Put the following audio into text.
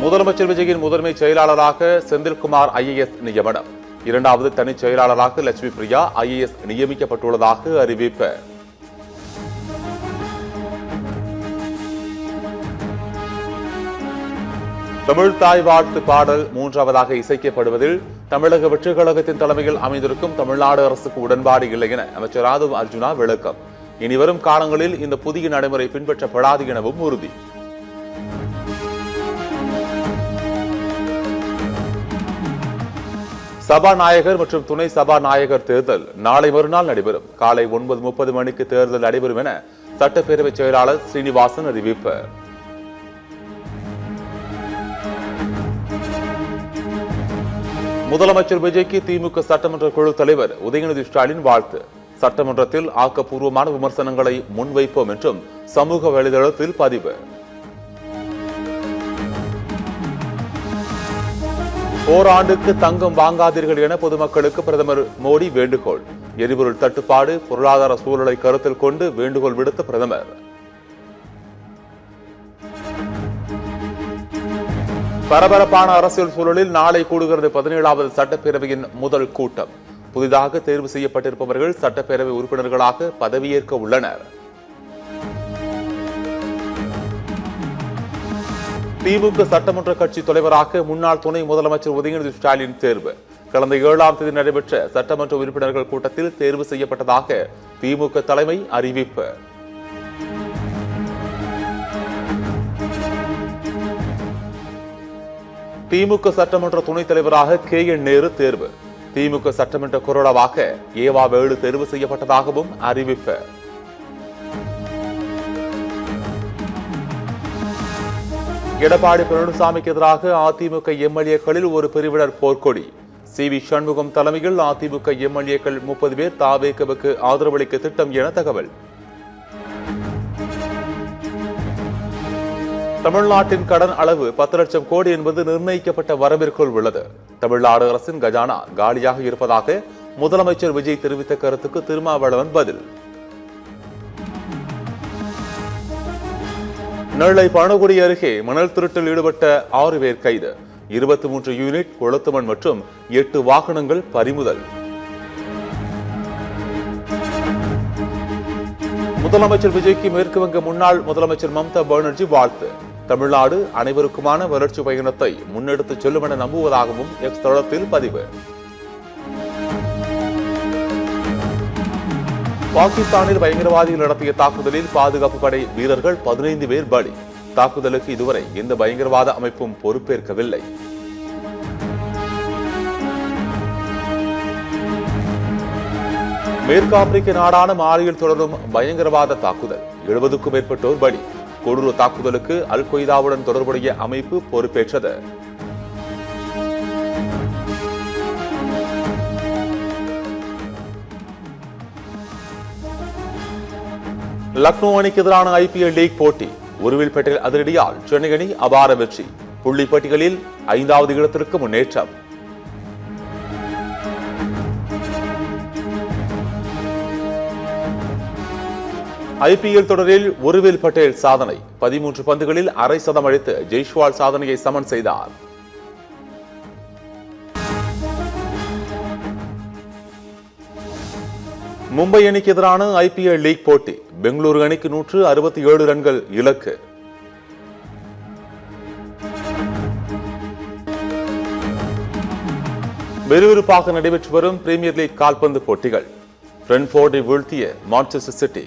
முதலமைச்சர் விஜயின் முதன்மை செயலாளராக செந்தில்குமார் IAS நியமனம். இரண்டாவது தனிச் செயலாளராக லட்சுமி பிரியா IAS நியமிக்கப்பட்டுள்ளதாக அறிவிப்பு. தமிழ் தாய் வாழ்த்து பாடல் மூன்றாவதாக இசைக்கப்படுவதில் தமிழக வெற்றிக் கழகத்தின் தலைமையில் அமைந்திருக்கும் தமிழ்நாடு அரசுக்கு உடன்பாடு இல்லை என அமைச்சர் ஆதவ் அர்ஜுனா விளக்கம். இனிவரும் காலங்களில் இந்த புதிய நடைமுறை பின்பற்றப்படாது எனவும் உறுதி. சபாநாயகர் மற்றும் துணை சபாநாயகர் தேர்தல் நாளை மறுநாள் நடைபெறும். காலை 9:30 மணிக்கு தேர்தல் நடைபெறும் என சட்டப்பேரவை செயலாளர் ஸ்ரீனிவாசன் அறிவிப்பு. முதலமைச்சர் விஜய்க்கு திமுக சட்டமன்ற குழு தலைவர் உதயநிதி ஸ்டாலின் வாழ்த்து. சட்டமன்றத்தில் ஆக்கப்பூர்வமான விமர்சனங்களை முன்வைப்போம் என்றும் சமூக வலைதளத்தில் பதிவு. ஓராண்டுக்கு தங்கம் வாங்காதீர்கள் என பொதுமக்களுக்கு பிரதமர் மோடி வேண்டுகோள். எரிபொருள் தட்டுப்பாடு, பொருளாதார சூழலை கருத்தில் கொண்டு வேண்டுகோள் விடுத்த பிரதமர். பரபரப்பான அரசியல் சூழலில் நாளை கூடுகிறது 17வது சட்டப்பேரவையின் முதல் கூட்டம். புதிதாக தேர்வு செய்யப்பட்டிருப்பவர்கள் சட்டப்பேரவை உறுப்பினர்களாக பதவியேற்க உள்ளனர். திமுக சட்டமன்ற கட்சி தலைவராக முன்னாள் துணை முதலமைச்சர் உதயநிதி ஸ்டாலின் தேர்வு. கடந்த 7ஆம் தேதி நடைபெற்ற சட்டமன்ற உறுப்பினர்கள் கூட்டத்தில் தேர்வு செய்யப்பட்டதாக திமுக தலைமை அறிவிப்பு. திமுக சட்டமன்ற துணைத் தலைவராக KN நேரு தேர்வு. திமுக சட்டமன்ற கொறடாவாக ஏவா வேலு தேர்வு செய்யப்பட்டதாகவும் அறிவிப்பு. எடப்பாடி பழனிசாமிக்கு எதிராக அதிமுக MLAக்களில் ஒரு பிரிவினர் போர்க்கொடி. CV சண்முகம் தலைமையில் அதிமுக MLAக்கள் 30 பேர் தாவேகவுக்கு ஆதரவளிக்க திட்டம் என தகவல். தமிழ்நாட்டின் கடன் அளவு 10 லட்சம் கோடி என்பது நிர்ணயிக்கப்பட்ட வரம்பிற்குள் உள்ளது. தமிழ்நாடு அரசின் கஜானா காலியாக இருப்பதாக முதலமைச்சர் விஜய் தெரிவித்த கருத்துக்கு திருமாவளவன் பதில். நெல்லை பணகுடி அருகே மணல் திருட்டில் ஈடுபட்ட 6 பேர் கைது. 23 யூனிட் கொளுத்துமண் மற்றும் 8 வாகனங்கள் பறிமுதல். முதலமைச்சர் விஜய்க்கு மேற்கு வங்க முன்னாள் முதலமைச்சர் மம்தா பானர்ஜி வாழ்த்து. தமிழ்நாடு அனைவருக்குமான வளர்ச்சி பயணத்தை முன்னெடுத்துச் செல்லும் என நம்புவதாகவும் எக்ஸ் தளத்தில் பதிவு. பாகிஸ்தானில் பயங்கரவாதிகள் நடத்திய தாக்குதலில் பாதுகாப்பு படை வீரர்கள் 15 பேர் பலி. தாக்குதலுக்கு இதுவரை எந்த பயங்கரவாத அமைப்பும் பொறுப்பேற்கவில்லை. மேற்கு ஆப்பிரிக்க நாடான மாலியில் தொடரும் பயங்கரவாத தாக்குதல். 70க்கும் மேற்பட்டோர் பலி. கொடூர தாக்குதலுக்கு அல் கொய்தாவுடன் தொடர்புடைய அமைப்பு பொறுப்பேற்றது. லக்னோ அணிக்கு எதிரான IPL லீக் போட்டி. உருவில்பேட்டில் அதிரடியால் சென்னை அணி அபார வெற்றி. புள்ளி பட்டியலில் 5வது இடத்திற்கு முன்னேற்றம். IPL தொடரில் உருவில் பட்டேல் சாதனை. 13 பந்துகளில் அரை சதம் அடித்து ஜெய்ஸ்வால் சாதனையை சமன் செய்தார். மும்பை அணிக்கு எதிரான IPL லீக் போட்டி. பெங்களூரு அணிக்கு 167 ரன்கள் இலக்கு. விறுவிறுப்பாக நடைபெற்று வரும் பிரீமியர் லீக் கால்பந்து போட்டிகள். பிரென்ஃபோர்டை வீழ்த்திய மான்செஸ்டர் சிட்டி.